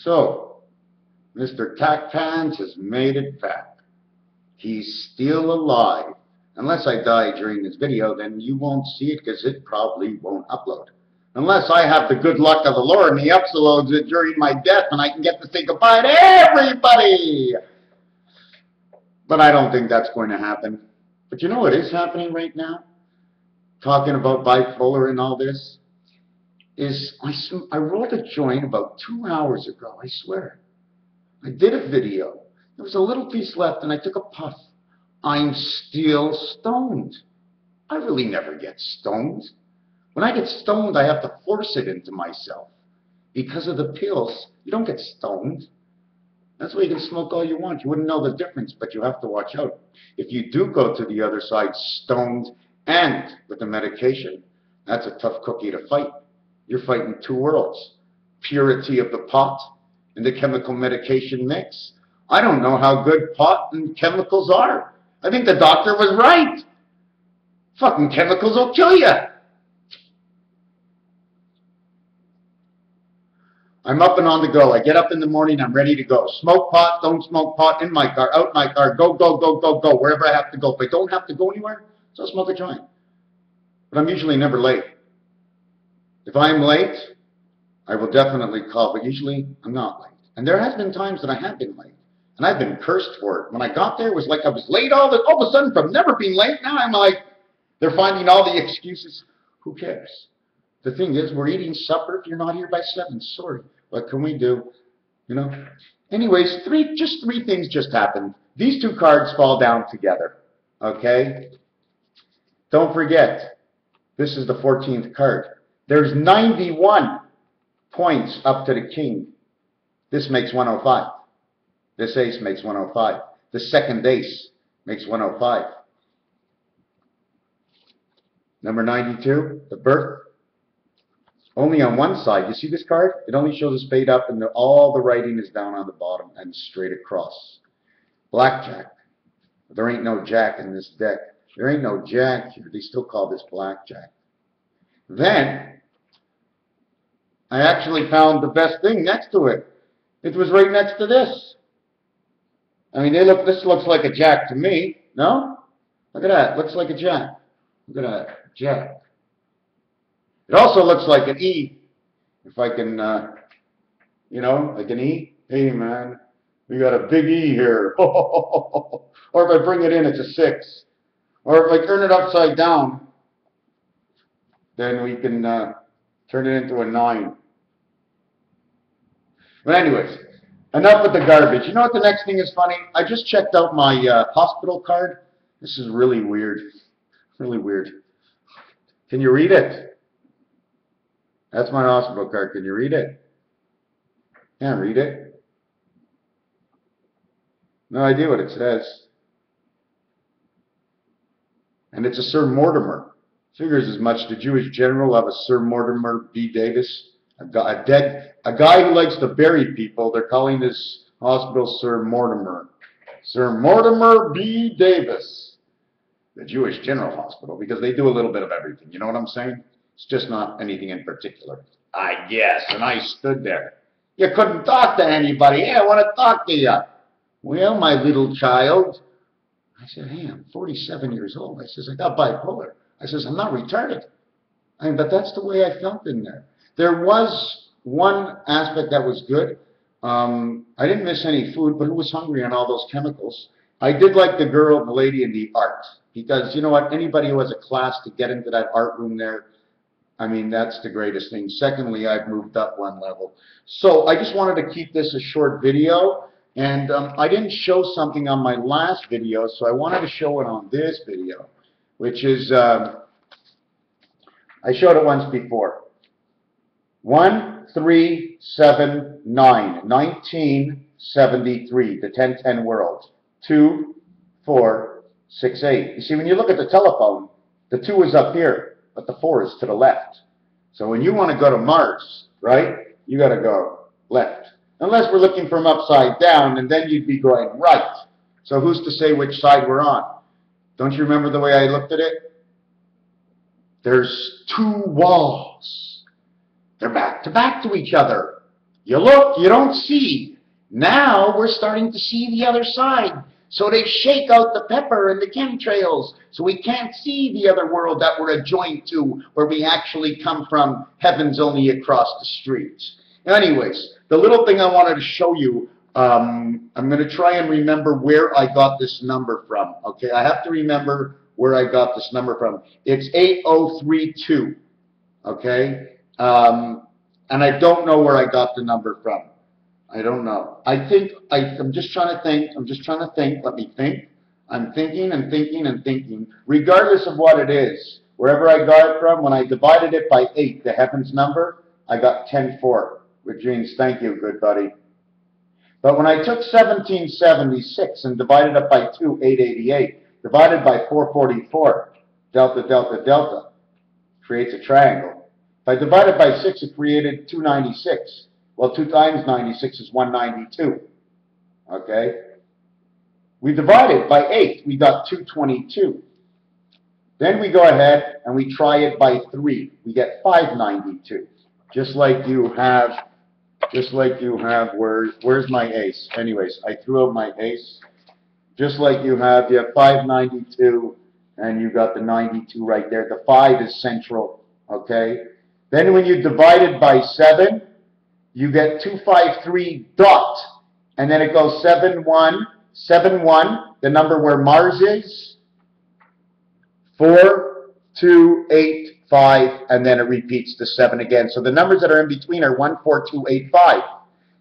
So, Mr. Tack-Pans has made it back. He's still alive. Unless I die during this video, then you won't see it because it probably won't upload. Unless I have the good luck of the Lord and he uploads it during my death and I can get to say goodbye to everybody. But I don't think that's going to happen. But you know what is happening right now? Talking about bipolar and all this, is I rolled a joint about 2 hours ago, I swear. I did a video. There was a little piece left and I took a puff. I'm still stoned. I really never get stoned. When I get stoned, I have to force it into myself. Because of the pills, you don't get stoned. That's why you can smoke all you want. You wouldn't know the difference, but you have to watch out. If you do go to the other side stoned and with the medication, that's a tough cookie to fight. You're fighting two worlds. Purity of the pot and the chemical medication mix. I don't know how good pot and chemicals are. I think the doctor was right. Fucking chemicals will kill you. I'm up and on the go. I get up in the morning, I'm ready to go. Smoke pot, don't smoke pot, in my car, out my car, go, go, go, go, go, wherever I have to go. If I don't have to go anywhere, so I'll smoke a joint. But I'm usually never late. If I'm late, I will definitely call, but usually I'm not late. And there has been times that I have been late. And I've been cursed for it. When I got there, it was like I was late all of a sudden from never being late. Now I'm like, they're finding all the excuses. Who cares? The thing is, we're eating supper if you're not here by 7. Sorry. What can we do? You know? Anyways, just three things just happened. These two cards fall down together. Okay? Don't forget, this is the 14th card. There's 91 points up to the king. This makes 105. This ace makes 105. The second ace makes 105. Number 92, the birth. Only on one side. You see this card? It only shows a spade up and all the writing is down on the bottom and straight across. Blackjack. There ain't no jack in this deck. There ain't no jack here. They still call this blackjack. Then, I actually found the best thing next to it. It was right next to this. I mean, this looks like a jack to me. No? Look at that. Looks like a jack. Look at that. Jack. It also looks like an E. If I can, you know, like an E. Hey, man, we got a big E here. Or if I bring it in, it's a 6. Or if I turn it upside down, then we can turn it into a 9. But anyways, enough with the garbage. You know what the next thing is funny? I just checked out my hospital card. This is really weird. Really weird. Can you read it? That's my hospital card. Can you read it? Can't read it. No idea what it says. And it's a Sir Mortimer. Figures as much. The Jewish general of a Sir Mortimer B. Davis. A guy who likes to bury people. They're calling this hospital Sir Mortimer. Sir Mortimer B. Davis. The Jewish General Hospital. Because they do a little bit of everything. You know what I'm saying? It's just not anything in particular. I guess. And I stood there. You couldn't talk to anybody. Hey, I want to talk to you. Well, my little child. I said, hey, I'm 47 years old. I says, I got bipolar. I says, I'm not retarded. But that's the way I felt in there. There was one aspect that was good. I didn't miss any food, but who was hungry on all those chemicals? I did like the girl, the lady, in the art. Because, you know what, anybody who has a class to get into that art room there, I mean, that's the greatest thing. Secondly, I've moved up one level. So I just wanted to keep this a short video. And I didn't show something on my last video, so I wanted to show it on this video, which is, I showed it once before. 1379, 1973, the 1010 world. 2468. You see, when you look at the telephone, the 2 is up here. But the 4 is to the left. So when you want to go to Mars, right, you got to go left. Unless we're looking from upside down, and then you'd be going right. So who's to say which side we're on? Don't you remember the way I looked at it? There's 2 walls. They're back to each other. You look, you don't see. Now we're starting to see the other side. So they shake out the pepper and the chemtrails, so we can't see the other world that we're adjoined to, where we actually come from. Heaven's only across the streets. Anyways, the little thing I wanted to show you, I'm going to try and remember where I got this number from. Okay, I have to remember where I got this number from. It's 8032. Okay, and I don't know where I got the number from. I don't know. I'm just trying to think. Let me think. I'm thinking and thinking and thinking. Regardless of what it is, wherever I got it from, when I divided it by 8, the heavens number, I got 10-4, which means thank you, good buddy. But when I took 1776 and divided it by 2, 888, divided by 444, delta, delta, delta, creates a triangle. If I divide it by 6, it created 296. Well, 2 times 96 is 192. Okay? We divided by 8. We got 222. Then we go ahead and we try it by 3. We get 592. Just like you have, where's my ace? Anyways, I threw out my ace. Just like you have 592, and you got the 92 right there. The 5 is central. Okay? Then when you divide it by 7, you get 253 dot, and then it goes 7171, the number where Mars is, 4, 2, 8, 5, and then it repeats the 7 again. So the numbers that are in between are 1, 4, 2, 8, 5.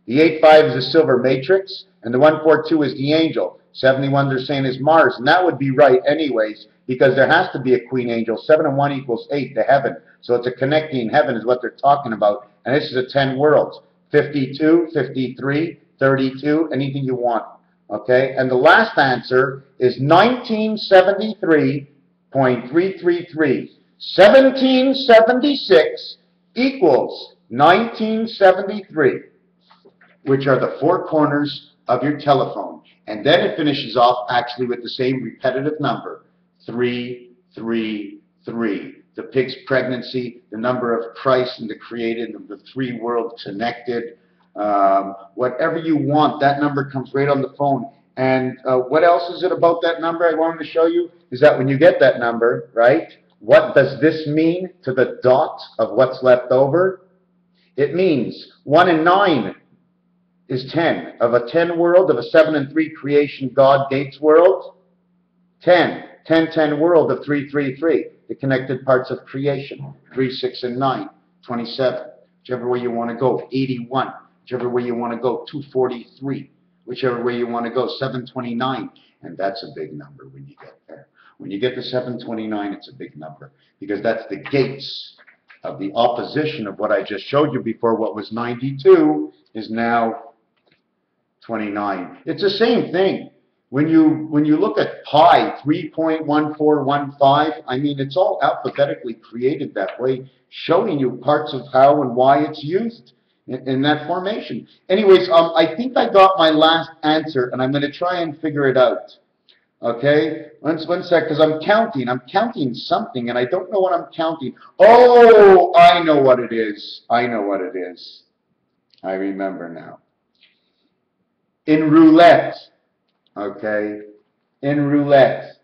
The 8, 5 is the silver matrix, and the 1, 4, 2 is the angel. 71 they're saying is Mars, and that would be right anyways, because there has to be a queen angel. 7 and 1 equals 8, the heaven. So it's a connecting heaven is what they're talking about. And this is a 10 worlds. 52, 53, 32, anything you want. Okay? And the last answer is 1973.333. 1776 equals 1973, which are the 4 corners of your telephone. And then it finishes off actually with the same repetitive number, 333. The pig's pregnancy, the number of Christ and the created, of the 3 worlds connected, whatever you want, that number comes right on the phone. And what else is it about that number I wanted to show you? Is that when you get that number, right, what does this mean to the dot of what's left over? It means 1 and 9 is 10. Of a 10 world, of a 7 and 3 creation God Gates world, 10. 10, 10 world of 333. The connected parts of creation, 3, 6, and 9, 27. Whichever way you want to go, 81. Whichever way you want to go, 243. Whichever way you want to go, 729. And that's a big number when you get there. When you get to 729, it's a big number, because that's the gates of the opposition of what I just showed you before. What was 92 is now 29. It's the same thing. When you look at pi, 3.1415, I mean, it's all alphabetically created that way, showing you parts of how and why it's used in that formation. Anyways, I think I got my last answer, and I'm going to try and figure it out. Okay? One sec, because I'm counting something, and I don't know what I'm counting. Oh, I know what it is. I remember now. In roulette. Okay, in roulette,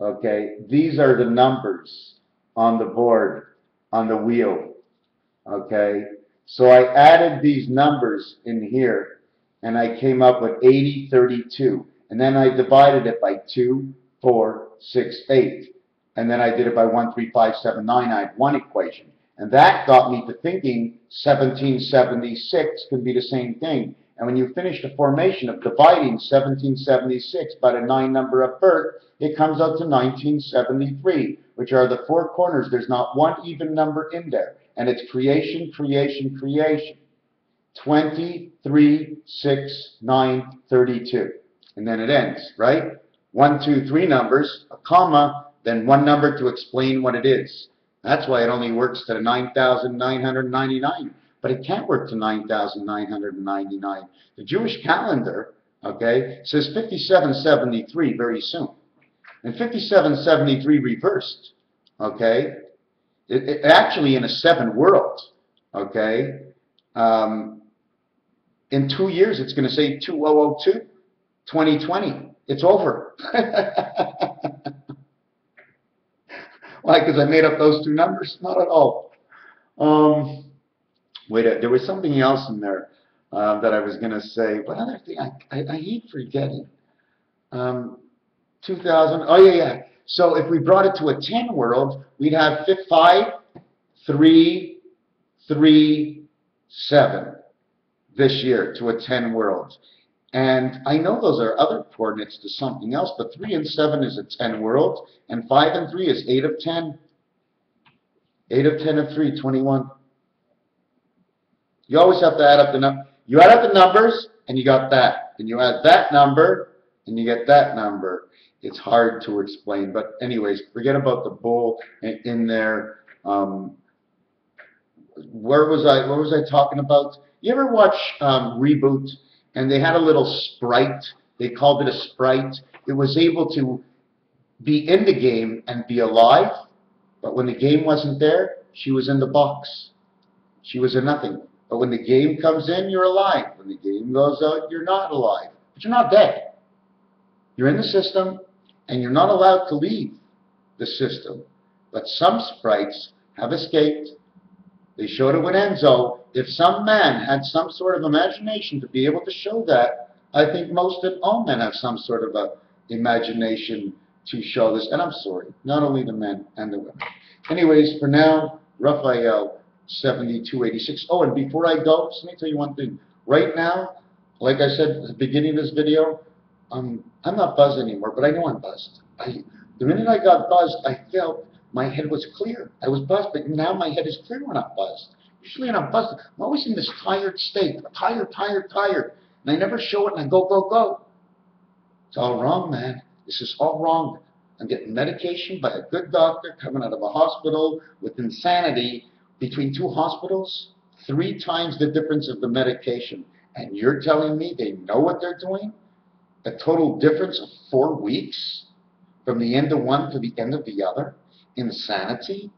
okay, these are the numbers on the board, on the wheel, okay, so I added these numbers in here, and I came up with 8032, and then I divided it by 2, 4, 6, 8, and then I did it by 1, 3, 5, 7, 9, I had one equation, and that got me to thinking 1776 could be the same thing. And when you finish the formation of dividing 1776 by the 9 number of birth, it comes out to 1973, which are the 4 corners. There's not one even number in there. And it's creation, creation, creation. 23, 6, 9, 32. And then it ends, right? 1, 2, 3 numbers, a comma, then one number to explain what it is. That's why it only works to 9,999. But it can't work to 9,999. The Jewish calendar, okay, says 5773 very soon. And 5773 reversed, okay, it actually in a 7 world, okay, In 2 years, it's going to say 2002, 2020. It's over. Why? Because I made up those two numbers? Not at all. Wait, there was something else in there that I was going to say. What other thing? I hate forgetting. 2000. Oh, yeah. So if we brought it to a 10 world, we'd have 5, 3, 3, 7 this year to a 10 world. And I know those are other coordinates to something else, but 3 and 7 is a 10 world, and 5 and 3 is 8 of 10. 8 of 10 of 3, 21. You always have to add up the number. You add up the numbers, and you got that. And you add that number, and you get that number. It's hard to explain. But anyways, forget about the bull in there. What was I talking about? You ever watch Reboot, and they had a little sprite? They called it a sprite. It was able to be in the game and be alive, but when the game wasn't there, she was in the box. She was a nothing. But when the game comes in, you're alive. When the game goes out, you're not alive. But you're not dead. You're in the system, and you're not allowed to leave the system. But some sprites have escaped. They showed it with Enzo. If some man had some sort of imagination to be able to show that, I think most of all men have some sort of a imagination to show this. And I'm sorry, not only the men and the women. Anyways, for now, Raphael 7286. Oh, and before I go, just let me tell you one thing. Right now, like I said at the beginning of this video, I'm not buzzed anymore, but I know I'm buzzed. The minute I got buzzed, I felt my head was clear. I was buzzed, but now my head is clear when I'm buzzed. Usually when I'm buzzed, I'm always in this tired state. Tired. And I never show it, and I go. It's all wrong, man. This is all wrong. I'm getting medication by a good doctor coming out of a hospital with insanity. Between 2 hospitals, 3 times the difference of the medication. And you're telling me they know what they're doing? A total difference of 4 weeks from the end of one to the end of the other? Insanity?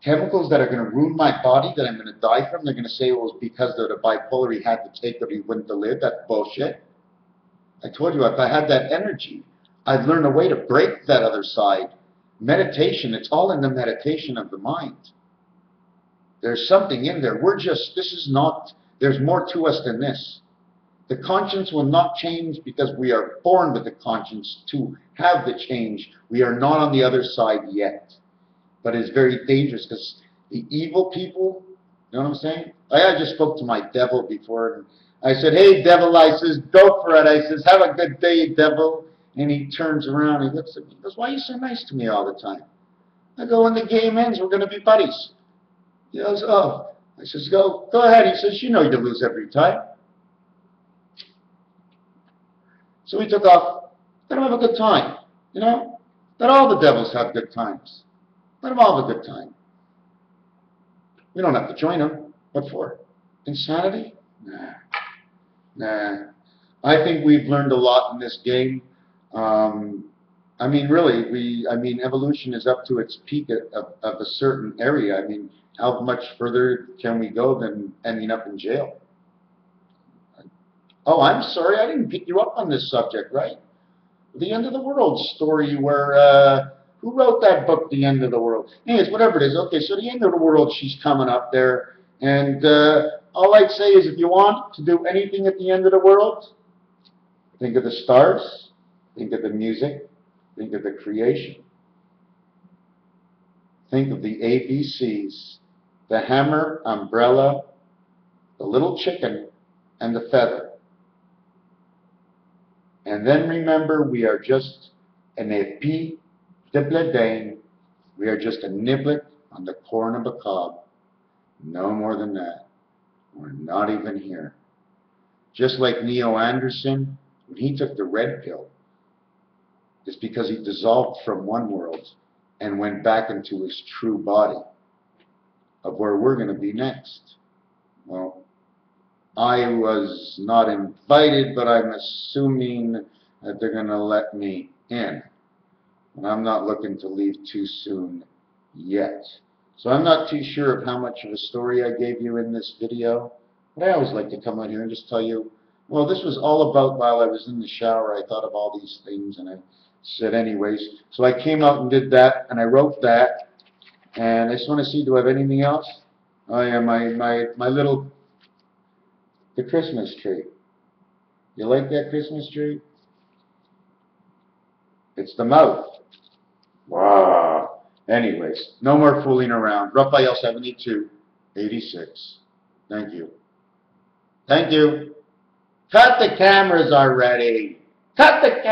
Chemicals that are going to ruin my body, that I'm going to die from, they're going to say it was because of the bipolar he had to take or he wouldn't have lived. That's bullshit. I told you, if I had that energy, I'd learn a way to break that other side. Meditation, it's all in the meditation of the mind. There's something in there. There's more to us than this. The conscience will not change because we are born with the conscience to have the change. We are not on the other side yet. But it's very dangerous because the evil people, you know what I'm saying? I just spoke to my devil before. And I said, hey, devil, I says, go for it. I says, have a good day, devil. And he turns around, he looks at me, he goes, why are you so nice to me all the time? I go, when the game ends, we're going to be buddies. He goes, oh. I says, go ahead. He says, you know you lose every time. So we took off. Let him have a good time, you know? Let all the devils have good times. Let them all have a good time. We don't have to join them. What for? Insanity? Nah. I think we've learned a lot in this game. I mean, really, evolution is up to its peak of a certain area. I mean, how much further can we go than ending up in jail? Oh, I'm sorry, I didn't pick you up on this subject, right? The End of the World story where, who wrote that book, The End of the World? Anyways, whatever it is. Okay, so the end of the world, she's coming up there. And all I'd say is if you want to do anything at the end of the world, think of the stars, think of the music, think of the creation. Think of the ABCs, the hammer, umbrella, the little chicken, and the feather. And then remember, we are just an épi de bledin. We are just a niblet on the corn of a cob. No more than that. We're not even here. Just like Neo Anderson, when he took the red pill, it's because he dissolved from one world and went back into his true body of where we're going to be next. Well, I was not invited, but I'm assuming that they're going to let me in. And I'm not looking to leave too soon yet. So I'm not too sure of how much of a story I gave you in this video, But I always like to come on here and just tell you, well, this was all about while I was in the shower. I thought of all these things, and I said anyways. So I came out and did that, and I wrote that. And I just want to see, do I have anything else? Oh yeah, my little, the Christmas tree. You like that Christmas tree? It's the mouth. Wow. Anyways, no more fooling around. Raphael 7286. Thank you. Thank you. Cut the cameras already. Cut the cameras.